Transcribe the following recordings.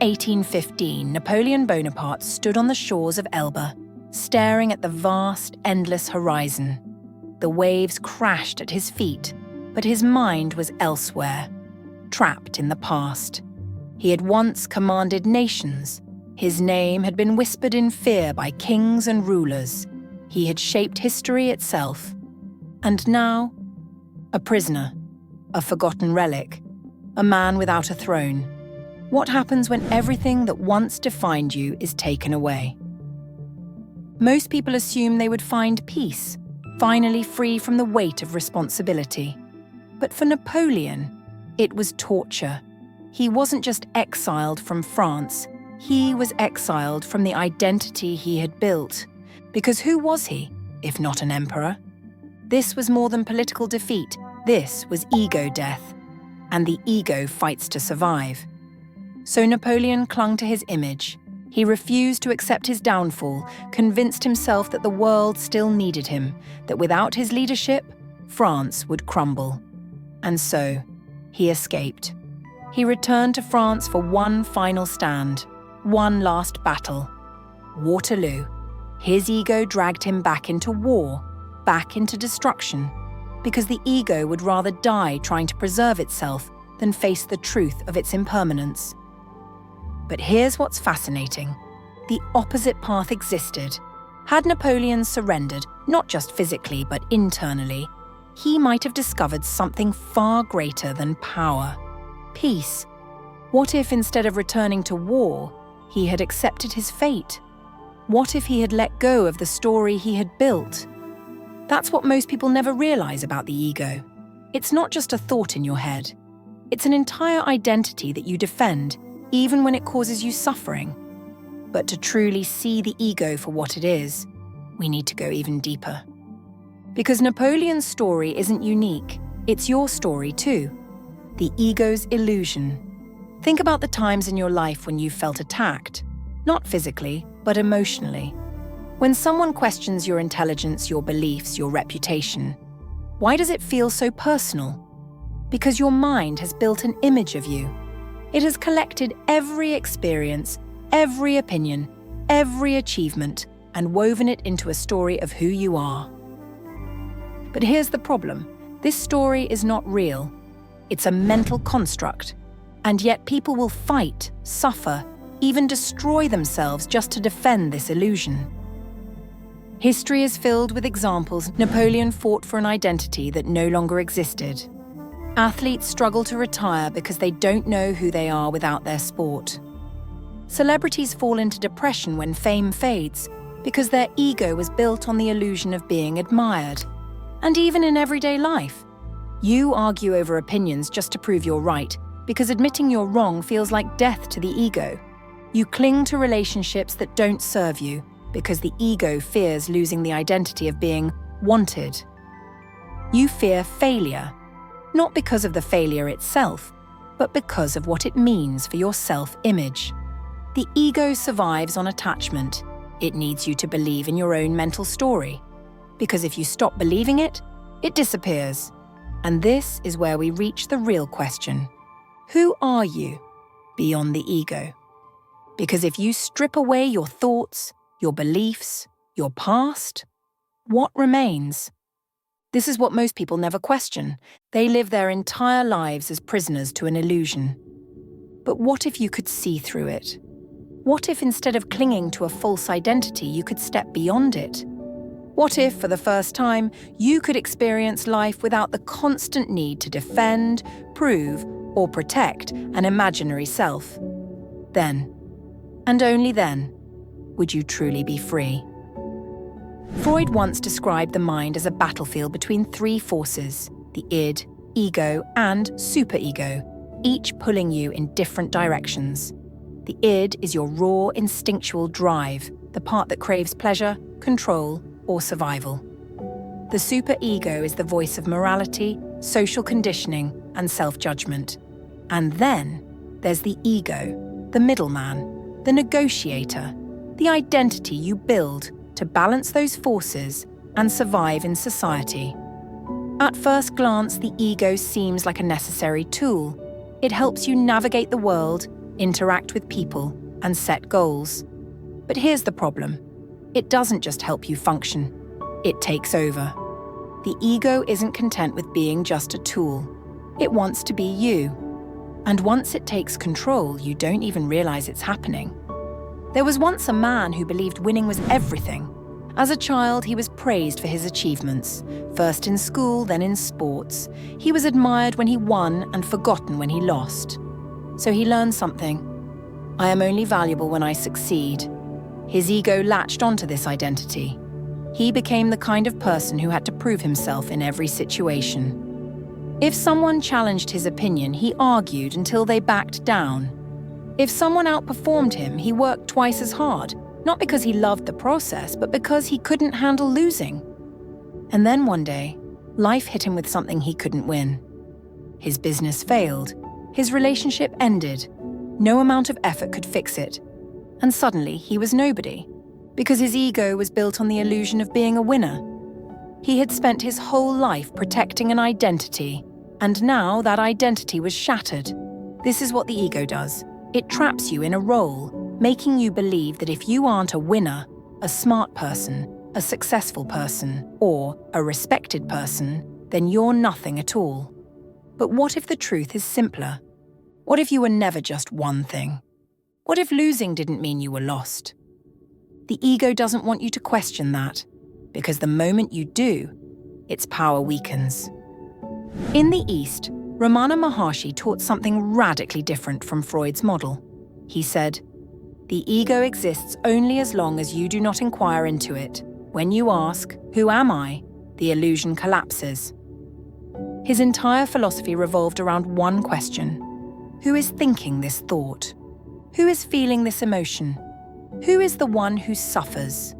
1815, Napoleon Bonaparte stood on the shores of Elba, staring at the vast, endless horizon. The waves crashed at his feet, but his mind was elsewhere, trapped in the past. He had once commanded nations. His name had been whispered in fear by kings and rulers. He had shaped history itself. And now, a prisoner, a forgotten relic, a man without a throne. What happens when everything that once defined you is taken away? Most people assume they would find peace, finally free from the weight of responsibility. But for Napoleon, it was torture. He wasn't just exiled from France, he was exiled from the identity he had built. Because who was he, if not an emperor? This was more than political defeat, this was ego death. And the ego fights to survive. So Napoleon clung to his image. He refused to accept his downfall, convinced himself that the world still needed him, that without his leadership, France would crumble. And so, he escaped. He returned to France for one final stand, one last battle. Waterloo. His ego dragged him back into war, back into destruction, because the ego would rather die trying to preserve itself than face the truth of its impermanence. But here's what's fascinating. The opposite path existed. Had Napoleon surrendered, not just physically but internally, he might have discovered something far greater than power. Peace. What if instead of returning to war, he had accepted his fate? What if he had let go of the story he had built? That's what most people never realize about the ego. It's not just a thought in your head. It's an entire identity that you defend, even when it causes you suffering. But to truly see the ego for what it is, we need to go even deeper. Because Napoleon's story isn't unique, it's your story too. The ego's illusion. Think about the times in your life when you felt attacked, not physically, but emotionally. When someone questions your intelligence, your beliefs, your reputation, why does it feel so personal? Because your mind has built an image of you. It has collected every experience, every opinion, every achievement, and woven it into a story of who you are. But here's the problem. This story is not real. It's a mental construct. And yet people will fight, suffer, even destroy themselves just to defend this illusion. History is filled with examples. Napoleon fought for an identity that no longer existed. Athletes struggle to retire because they don't know who they are without their sport. Celebrities fall into depression when fame fades because their ego was built on the illusion of being admired. And even in everyday life, you argue over opinions just to prove you're right because admitting you're wrong feels like death to the ego. You cling to relationships that don't serve you because the ego fears losing the identity of being wanted. You fear failure, not because of the failure itself, but because of what it means for your self-image. The ego survives on attachment. It needs you to believe in your own mental story. Because if you stop believing it, it disappears. And this is where we reach the real question. Who are you beyond the ego? Because if you strip away your thoughts, your beliefs, your past, what remains? This is what most people never question. They live their entire lives as prisoners to an illusion. But what if you could see through it? What if instead of clinging to a false identity, you could step beyond it? What if, for the first time, you could experience life without the constant need to defend, prove, or protect an imaginary self? Then, and only then, would you truly be free? Freud once described the mind as a battlefield between three forces: the id, ego, and superego, each pulling you in different directions. The id is your raw, instinctual drive, the part that craves pleasure, control, or survival. The superego is the voice of morality, social conditioning, and self-judgment. And then there's the ego, the middleman, the negotiator, the identity you build to balance those forces and survive in society. At first glance, the ego seems like a necessary tool. It helps you navigate the world, interact with people, and set goals. But here's the problem. It doesn't just help you function. It takes over. The ego isn't content with being just a tool. It wants to be you. And once it takes control, you don't even realize it's happening. There was once a man who believed winning was everything. As a child, he was praised for his achievements, first in school, then in sports. He was admired when he won and forgotten when he lost. So he learned something. I am only valuable when I succeed. His ego latched onto this identity. He became the kind of person who had to prove himself in every situation. If someone challenged his opinion, he argued until they backed down. If someone outperformed him, he worked twice as hard, not because he loved the process, but because he couldn't handle losing. And then one day, life hit him with something he couldn't win. His business failed. His relationship ended. No amount of effort could fix it. And suddenly, he was nobody, because his ego was built on the illusion of being a winner. He had spent his whole life protecting an identity, and now that identity was shattered. This is what the ego does. It traps you in a role, making you believe that if you aren't a winner, a smart person, a successful person, or a respected person, then you're nothing at all. But what if the truth is simpler? What if you were never just one thing? What if losing didn't mean you were lost? The ego doesn't want you to question that, because the moment you do, its power weakens. In the East, Ramana Maharshi taught something radically different from Freud's model. He said, "The ego exists only as long as you do not inquire into it. When you ask, 'Who am I?' the illusion collapses." His entire philosophy revolved around one question. Who is thinking this thought? Who is feeling this emotion? Who is the one who suffers?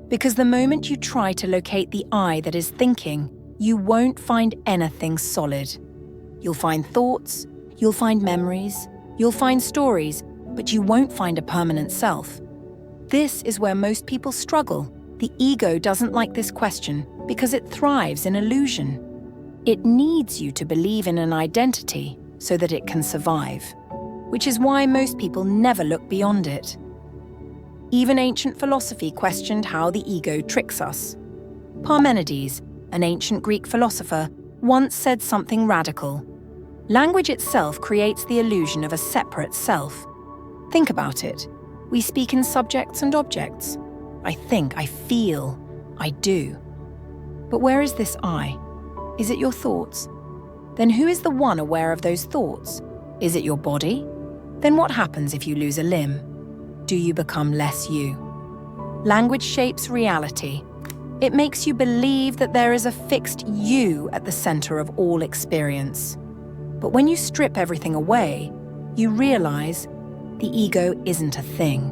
Because the moment you try to locate the I that is thinking, you won't find anything solid. You'll find thoughts, you'll find memories, you'll find stories, but you won't find a permanent self. This is where most people struggle. The ego doesn't like this question because it thrives in illusion. It needs you to believe in an identity so that it can survive, which is why most people never look beyond it. Even ancient philosophy questioned how the ego tricks us. Parmenides, an ancient Greek philosopher, once said something radical. Language itself creates the illusion of a separate self. Think about it. We speak in subjects and objects. I think, I feel, I do. But where is this I? Is it your thoughts? Then who is the one aware of those thoughts? Is it your body? Then what happens if you lose a limb? Do you become less you? Language shapes reality. It makes you believe that there is a fixed you at the center of all experience. But when you strip everything away, you realize the ego isn't a thing.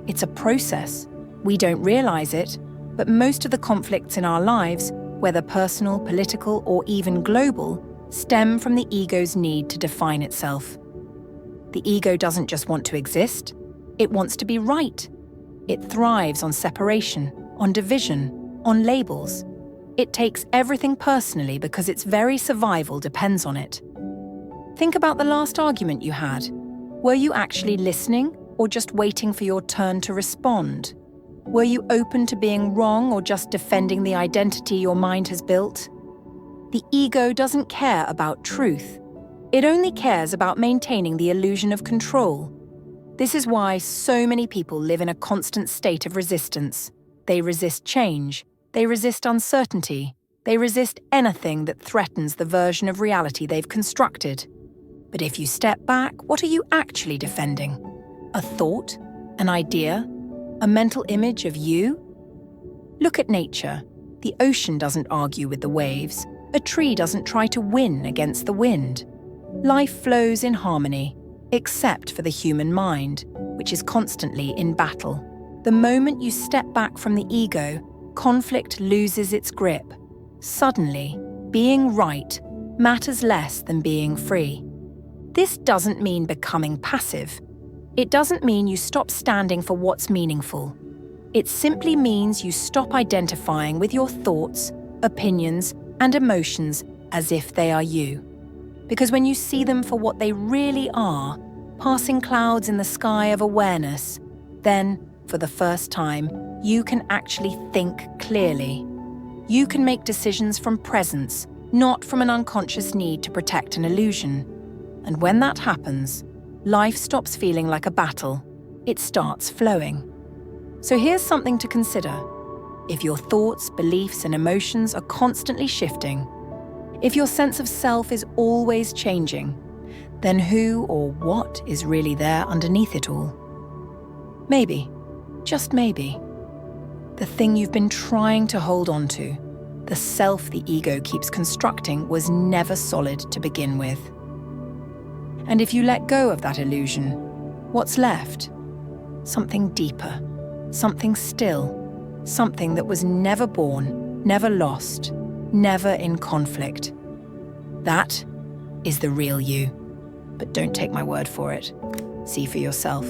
It's a process. We don't realize it, but most of the conflicts in our lives, whether personal, political, or even global, stem from the ego's need to define itself. The ego doesn't just want to exist, it wants to be right. It thrives on separation, on division, on labels. It takes everything personally because its very survival depends on it. Think about the last argument you had. Were you actually listening or just waiting for your turn to respond? Were you open to being wrong or just defending the identity your mind has built? The ego doesn't care about truth. It only cares about maintaining the illusion of control. This is why so many people live in a constant state of resistance. They resist change. They resist uncertainty. They resist anything that threatens the version of reality they've constructed. But if you step back, what are you actually defending? A thought? An idea? A mental image of you? Look at nature. The ocean doesn't argue with the waves. A tree doesn't try to win against the wind. Life flows in harmony, except for the human mind, which is constantly in battle. The moment you step back from the ego, conflict loses its grip. Suddenly, being right matters less than being free. This doesn't mean becoming passive. It doesn't mean you stop standing for what's meaningful. It simply means you stop identifying with your thoughts, opinions, and emotions as if they are you. Because when you see them for what they really are, passing clouds in the sky of awareness, then, for the first time, you can actually think clearly. You can make decisions from presence, not from an unconscious need to protect an illusion. And when that happens, life stops feeling like a battle. It starts flowing. So here's something to consider. If your thoughts, beliefs, and emotions are constantly shifting, if your sense of self is always changing, then who or what is really there underneath it all? Maybe, just maybe, the thing you've been trying to hold on to, the self the ego keeps constructing, was never solid to begin with. And if you let go of that illusion, what's left? Something deeper, something still, something that was never born, never lost, never in conflict. That is the real you. But don't take my word for it. See for yourself.